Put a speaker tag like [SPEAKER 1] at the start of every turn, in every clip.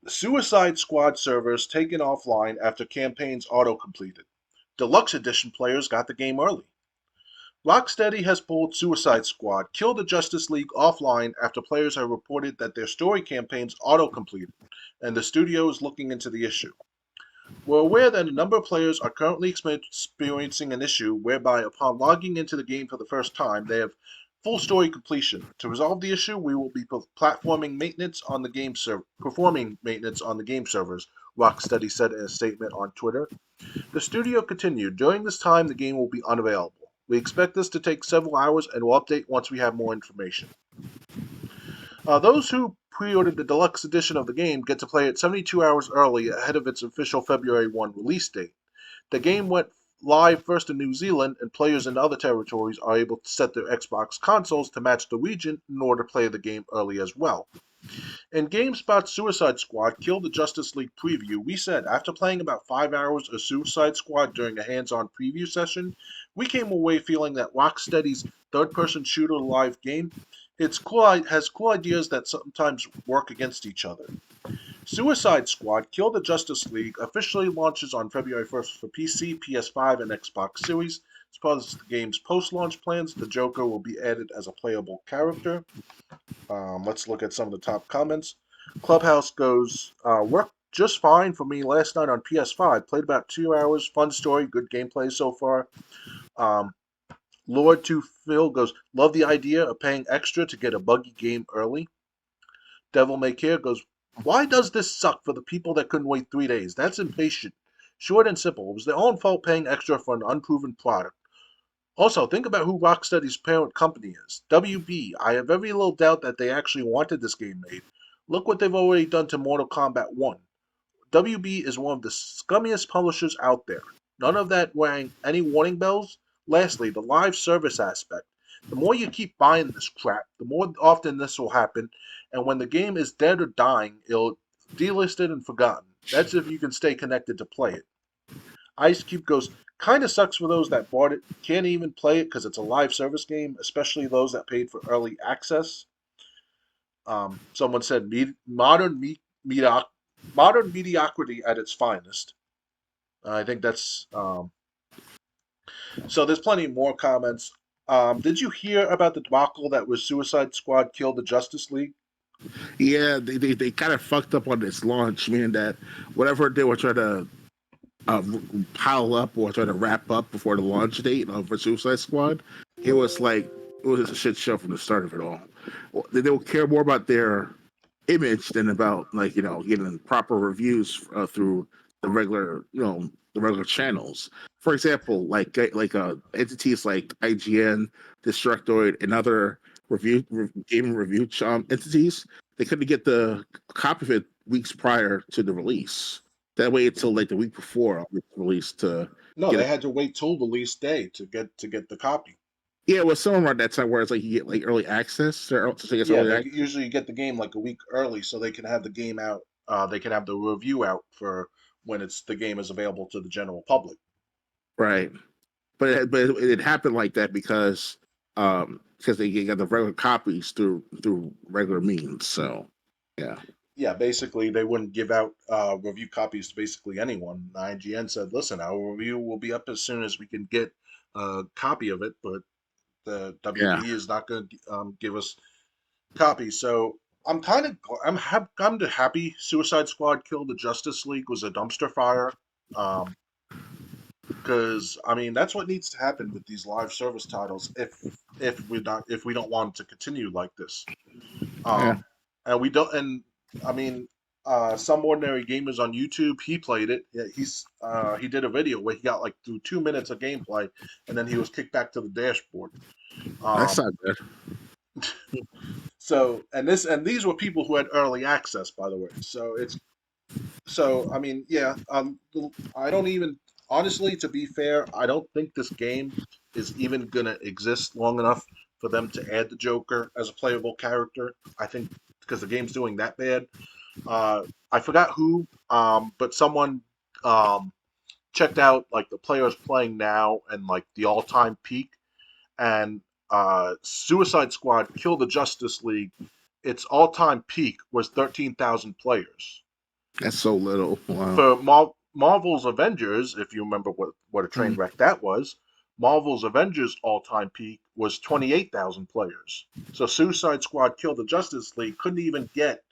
[SPEAKER 1] Suicide Squad servers taken offline after campaigns auto-completed. Deluxe Edition players got the game early. Rocksteady has pulled Suicide Squad, Kill the Justice League offline after players have reported that their story campaigns auto-completed, and the studio is looking into the issue. We're aware that a number of players are currently experiencing an issue whereby upon logging into the game for the first time, they have full story completion. To resolve the issue, we will be performing maintenance on the game servers, Rocksteady said in a statement on Twitter. The studio continued, during this time the game will be unavailable. We expect this to take several hours and will update once we have more information. Those who pre-ordered the deluxe edition of the game get to play it 72 hours early ahead of its official February 1 release date. The game went live first in New Zealand, and players in other territories are able to set their Xbox consoles to match the region in order to play the game early as well. In GameSpot's Suicide Squad Kill the Justice League preview, we said after playing about 5 hours of Suicide Squad during a hands-on preview session, we came away feeling that Rocksteady's third-person shooter live game has cool ideas that sometimes work against each other. Suicide Squad Kill the Justice League officially launches on February 1st for PC, PS5, and Xbox Series. As part of the game's post-launch plans, the Joker will be added as a playable character. Let's look at some of the top comments. Clubhouse goes, worked just fine for me last night on PS5. Played about 2 hours. Fun story, good gameplay so far. Lord to Phil goes, love the idea of paying extra to get a buggy game early. Devil May Care goes, why does this suck for the people that couldn't wait 3 days? That's impatient. Short and simple. It was their own fault paying extra for an unproven product. Also, think about who Rocksteady's parent company is. WB. I have every little doubt that they actually wanted this game made. Look what they've already done to Mortal Kombat 1. WB is one of the scummiest publishers out there. None of that rang any warning bells. Lastly, the live service aspect. The more you keep buying this crap, the more often this will happen, and when the game is dead or dying, it'll delisted and forgotten. That's if you can stay connected to play it. Ice Cube goes, kinda sucks for those that bought it, can't even play it because it's a live service game, especially those that paid for early access. Someone said modern mediocrity at its finest. I think that's so. There's plenty more comments. Did you hear about the debacle that was Suicide Squad Kill the Justice League?
[SPEAKER 2] Yeah, they kind of fucked up on this launch, meaning that whatever they were trying to uh, pile up or try to wrap up before the launch date for Suicide Squad, it was like it was a shit show from the start of it all. They will care more about their image than about getting proper reviews through the regular the regular channels. For example, entities like IGN, Destructoid, and other game review entities, they couldn't get the copy of it weeks prior to the release. That way until like the week before it's released to
[SPEAKER 1] No,
[SPEAKER 2] get
[SPEAKER 1] they
[SPEAKER 2] it.
[SPEAKER 1] had to wait till release day to get the copy.
[SPEAKER 2] Yeah, it was somewhere around that time where it's like you get like early access to say it's
[SPEAKER 1] Yeah,
[SPEAKER 2] early
[SPEAKER 1] they
[SPEAKER 2] access.
[SPEAKER 1] usually get the game like a week early so they can have the game out. They can have the review out for when the game is available to the general public.
[SPEAKER 2] Right. But it happened like that because they got the regular copies through regular means. So yeah,
[SPEAKER 1] Yeah, basically they wouldn't give out review copies to basically anyone. IGN said, "Listen, our review will be up as soon as we can get a copy of it, but the
[SPEAKER 2] yeah,
[SPEAKER 1] WB is not going to give us copies." So I'm happy Suicide Squad Kill the Justice League was a dumpster fire. Because I mean that's what needs to happen with these live service titles if we don't want it to continue like this.
[SPEAKER 2] yeah.
[SPEAKER 1] Um, and we don't. And I mean, some ordinary gamers on YouTube, he played it. Yeah, he did a video where he got like through 2 minutes of gameplay, and then he was kicked back to the dashboard.
[SPEAKER 2] That's
[SPEAKER 1] Um,
[SPEAKER 2] not good.
[SPEAKER 1] so and these were people who had early access, by the way. So I mean, yeah. I don't even honestly, to be fair, I don't think this game is even gonna exist long enough for them to add the Joker as a playable character. I think because the game's doing that bad. I forgot who, but someone um, checked out like the players playing now and like the all-time peak, and Suicide Squad Kill the Justice League. Its all-time peak was 13,000 players.
[SPEAKER 2] That's so little. Wow.
[SPEAKER 1] For Marvel's Avengers, if you remember what a train
[SPEAKER 2] Mm.
[SPEAKER 1] wreck that was, Marvel's Avengers all-time peak was 28,000 players. So Suicide Squad Kill the Justice League couldn't even get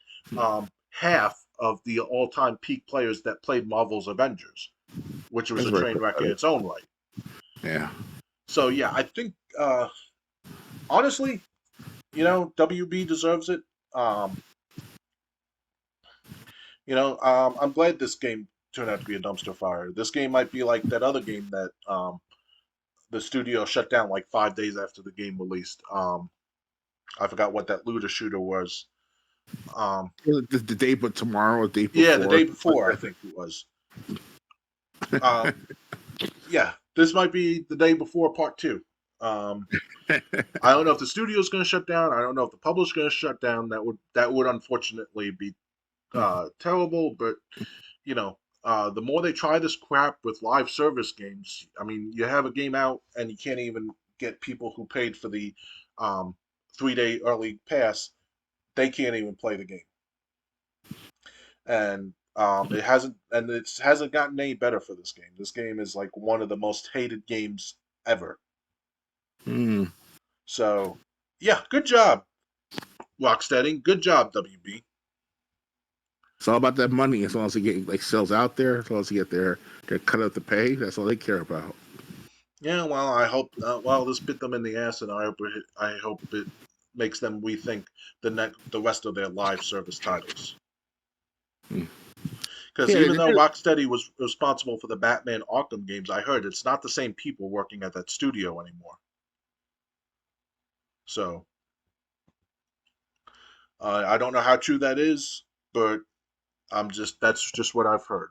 [SPEAKER 1] half of the all-time peak players that played Marvel's Avengers, which was
[SPEAKER 2] That's
[SPEAKER 1] a
[SPEAKER 2] very
[SPEAKER 1] train wreck in
[SPEAKER 2] pathetic.
[SPEAKER 1] its own right.
[SPEAKER 2] Yeah.
[SPEAKER 1] So yeah, I think honestly, WB deserves it. Um, I'm glad this game turned out to be a dumpster fire. This game might be like that other game that the studio shut down like 5 days after the game released. I forgot what that looter shooter was. Um,
[SPEAKER 2] The day, but tomorrow, the day
[SPEAKER 1] yeah, the
[SPEAKER 2] before.
[SPEAKER 1] day before I think it was. Um, yeah, this might be the day before part two. Um, I don't know if the studio's going to shut down. I don't know if the publisher's going to shut down. That would unfortunately be terrible. But the more they try this crap with live service games, I mean, you have a game out and you can't even get people who paid for the um, 3-day early pass. They can't even play the game, and it hasn't gotten any better for this game. This game is like one of the most hated games ever.
[SPEAKER 2] Hmm.
[SPEAKER 1] So, yeah, good job, Rocksteady. Good job, WB.
[SPEAKER 2] It's all about that money. As long as they get like sales out there, as long as they get their cut of the pay, that's all they care about.
[SPEAKER 1] Yeah, well, I hope. Well, this bit them in the ass, and I hope it makes them rethink the rest of their live service titles.
[SPEAKER 2] Hmm.
[SPEAKER 1] Because
[SPEAKER 2] Yeah,
[SPEAKER 1] even though Rocksteady was responsible for the Batman Arkham games, I heard it's not the same people working at that studio anymore. So I don't know how true that is, but that's just what I've heard.